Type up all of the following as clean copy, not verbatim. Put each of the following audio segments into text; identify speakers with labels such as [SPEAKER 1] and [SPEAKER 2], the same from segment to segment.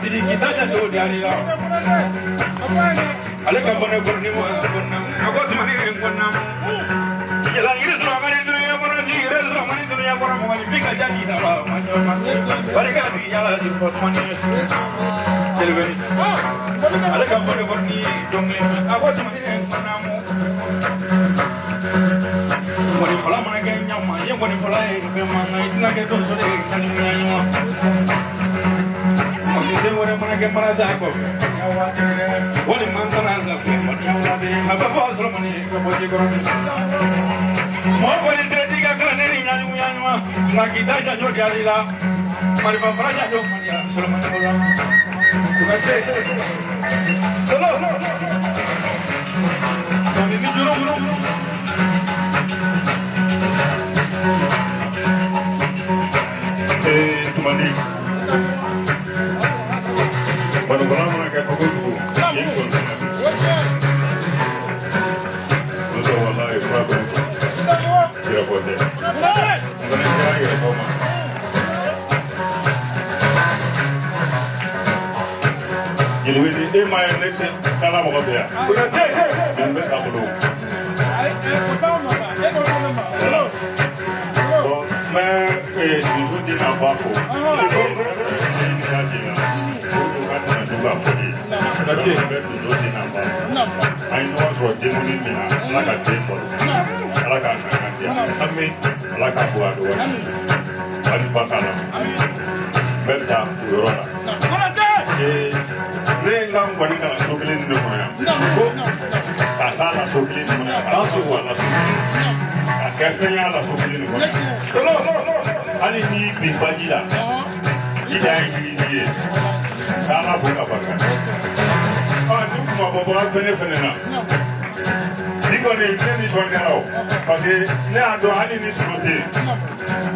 [SPEAKER 1] Didi kita jatuh dari lah. Ale ka fone ko ni mo ko na ko tmani ko na ya ini semua mani dunia ko na ji re semua mani dunia ko na mo ni bika jadi na ba mani bari ka ji ya la ji ko tmani telwe ale ka fone ko ni dongle ko tmani ko na mo mo ni fala mana ke nyama ye mo ni fala e be mana itna ke to so de tani nyama mo ni se mo mana ke para sa ko What in Montana, apa fazla mani kapoji korani. Mau kau istirahat kalau ni nyanyi nyanyi mah, nak kita jangan jadi lah. Mari bapak jangan mani ya, selamat malam. Bukan sih, selalu. Kami bijurung. Temani. Baru malam mereka kumpul. Ini main nanti kalau mau kaya, bukan cek, ini tak perlu. Dulu di Nabafu, juga pergi. Kecil, dulu di Nabafu. Ayo suruh demoni mina, lakukan demo, lakukan dia. Amin. Lakukan buat dua. Amin bakalan. Berda urona. Nengang bani kana sobilin ni moya. Kasala sobilin ni moya. Tasu wala sobilin. Akafenya la sobilin ni moya. Solo. Ali ni bibajila. Ida yi. Kana fuka baka. Ni kuma bobo fene. Niko ni ni sonero. Parce que ne ado ali ni solote.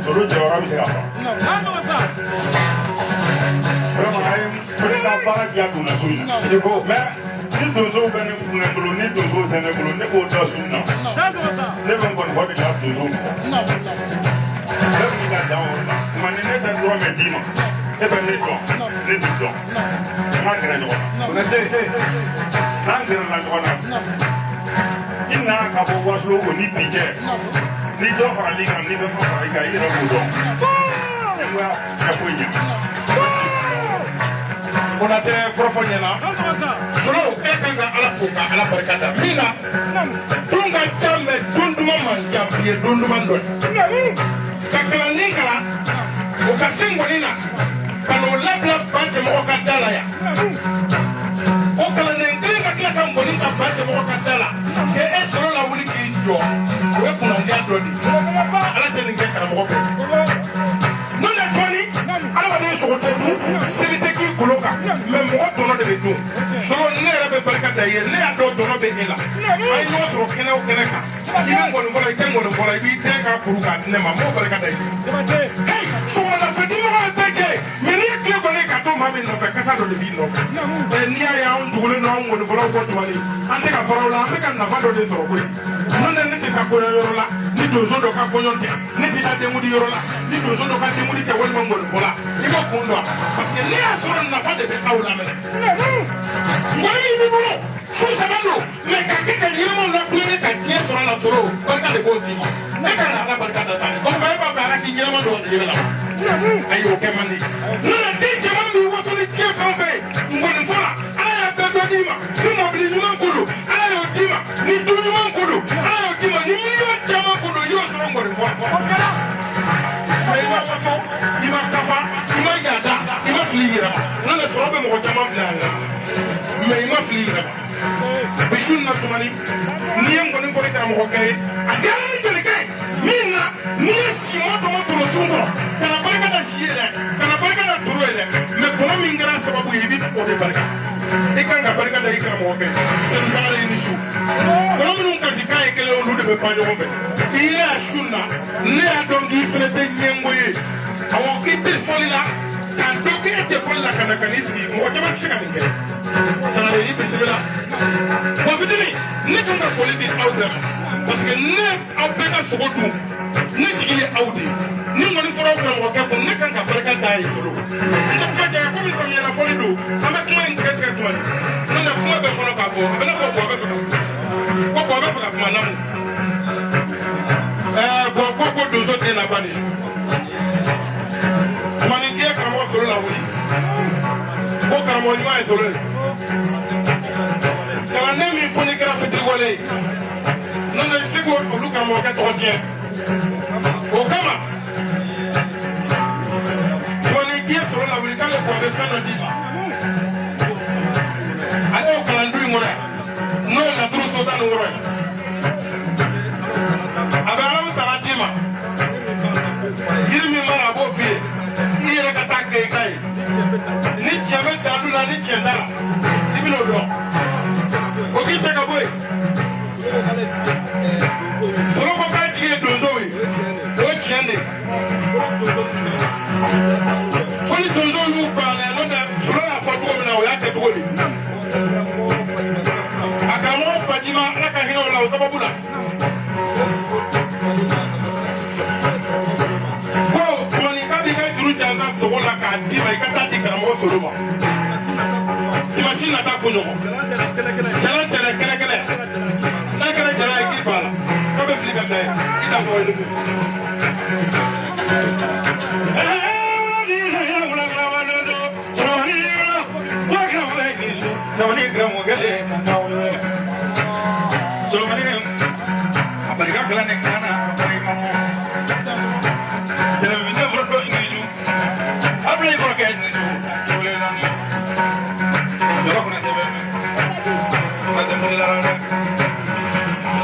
[SPEAKER 1] Solo jora bi ka fa. Para dia duna sunna ko mais ni donzo benen fune bulu ni donzo tene bulu ne ko da sunna ne ban kon fodi da donzo ne mi ga da wona man ne da do me dima e ben ne do ma ngere no na te na ngere na ko na inna ka bo waslo ko ni pije ni do fara li ni do fara ga ira ko do e wa ka funya on a été profondément. Solo ekanga ala fuka ala barkada. Mina tunga chambe dunduma man champier dunduma ndo. Kakala ningala ukasingo nina kano labla banche mo kadala ya. Okala nenga kila kambo nika banche mo kadala. Ke solo la wuli kinjo. We kuna ndia dodi. Ala tene ngeka mo ko. Nona toni ala wadi sokotetu silite ki kuloka mais mo tono de betu so ne rebe barka da ye ne ado tono be ela ay no so kene o kene ka ibe ngol fola ite ngol fola bi te ka kuruka ne ma mo barka da ye hey so na fe di mo beje me ni kle ko ne ka to ma be no fe kasa do de bi no e ni aya on dugule no ngol fola ko to wali ante ka foro la fe ka na fa do de so ko no ne ne ka ko yoro la ni do so do ka ko nyonte ne ti da de mu di yoro la ni do so do ka de mu di te wal mo ngol fola ibo ko ndo parce que ne asoro na fa de be awla me ngoni ni mo fu sabando me ka ke ke yimo na plene ka ke soro na soro barka de ko si ne ka na barka da tane ko ba ba ba ki yimo do de la ayo ke mandi na ti jama mi waso ni ke so fe ngoni fola aya be do di ma ni mo bli ni man kulu aya o di ma ni du ni man kulu aya o di ma ni million jama kulu yo soro ngoni fola ayo waso di ma kafa ima yada ima fliira na le soro be mo jama fliira me ima fliira bishun na tumani ni ngoni fo ka mo ko kay agara ni jele kay minna ni si mo to mo to sungo kana barka da shiere kana barka da turuele me kono mingara sababu yibi ko de barka ikanga barka da ikra mo ko sen sala ni shu kono mun ka si kay kele on de be panjo ko fe ila shunna ne adongi fele de nyengoye awon kite folila kan doke te folila kana kanisi mo jama tsika ni kay sala yi bismillah mo fitini ne kan da foli bi awda parce que ne abeka sogodu ne jigile awdi ni ngoni foro ko mo ka ko ne kan ka barka dai folo ndo ka ja ko mi fami na foli don an bɛ kuma in tigɛ tigɛ tuma de n'o tɛ kuma bɛ kɔnɔ k'a fɔ a bɛ n'a fɔ bɔ a bɛ fɛ ka bɔ a bɛ fɛ ka kuma namu bɔn ko donso den na ba nin su tumanin k'i ye karamɔgɔ solo la wuli ko karamɔgɔ ɲuman ye solo ye kalanden min foni kɛra fitiriwale ye n'o tɛ si ko olu karamɔgɔkɛ tɔgɔ tiɲɛ o kama tumanin k'i ye solo la wuli k'ale ko a bɛ fɛn dɔ d'i ma ale y'o kalan du in kɔnɔ yan n'o ye laturu so tan ni wɔɔrɔ ye a bɛ alamu ta ka d'i ma yiri min mana a b'o f'i ye i yɛrɛ ka taa kɛ i ta ye ni cɛ bɛ dalu la ni cɛ t'a la i bɛ n'o dɔn o k'i cɛ ka bɔ yen solo ko k'a jigi ye donsow ye o ye tiɲɛ de ye fo ni donsow y'u banna n'o tɛ solo y'a fɔ cogo min na o y'a kɛ cogo di a karamɔgɔ Fajima Ala ka hinɛ o la o sababu la ko tumanin k'a b'i ka juru jansa sogo la k'a d'i ma i ka taa di karamɔgɔ Solo ma dimanche nata kunɲɔgɔn jalan tɛnɛ kɛlɛ n'a kɛra jala ye k'i ban la k'a bɛ fili ka da ye i n'a fɔ olu barika kala ne kana bari mamo tele mi defro do ingisu ablay ko ke ingisu tole nani dara ko na tebe ma de mo la ra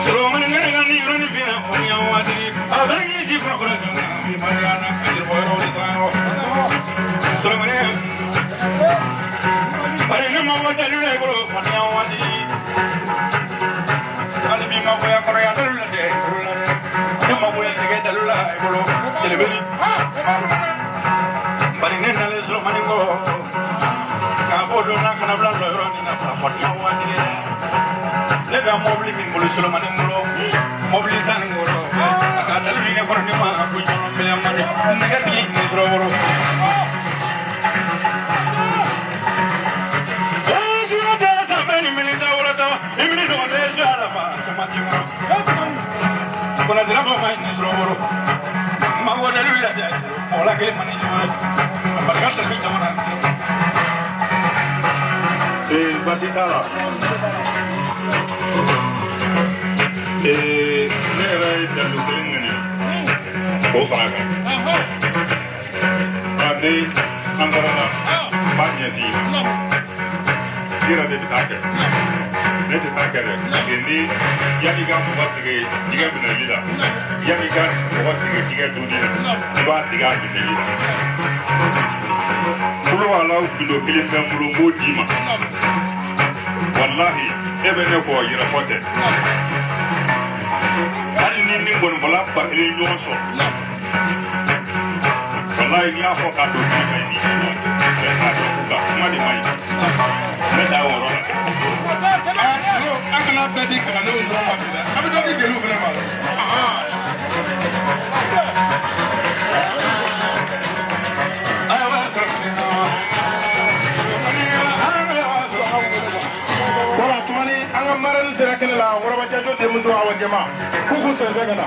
[SPEAKER 1] solo man ngene ngani yoni fina on ya wadi abani ji ko ko na mi mariana ajir fo ro ni sa solo man bari ne mo wadi lu le ko on ya wadi ali mi ma ko ya ko ya dalu de ma ko ya de dalu la ko jele beli bari ne na le so mani ko ka ko do na kana bla do ro ni na fa fa ya wa ni le ga mobili min bulu so mani ngulo mobili tan ngulo ka dalu ni ko ni ma ko jono me ma ni negati ni so ro Kuna dila ba mai ni soro ma wo dalu la ja wala kele mani jama barkal da bi jama basitala ne ra dalu ngani ko fara ade angara ba nyati dira de bitake ne te takere sendi yani ga mo watige diga bi na lida yani ga mo watige diga do ni na ba diga bi na lida kulo wala bindo kilim da mulo modima wallahi ebe ne ko yira fote ani ni bon wala ba ni nyonso wallahi ni afo ka do ni mai ni be ka do ka ma di mai ne da woro akana bedi kana no no ma bi da abi do di gelu fere ma wala tumani anga maran sira kene la woro ba jajo de muzo awa jama ku ku sen daga na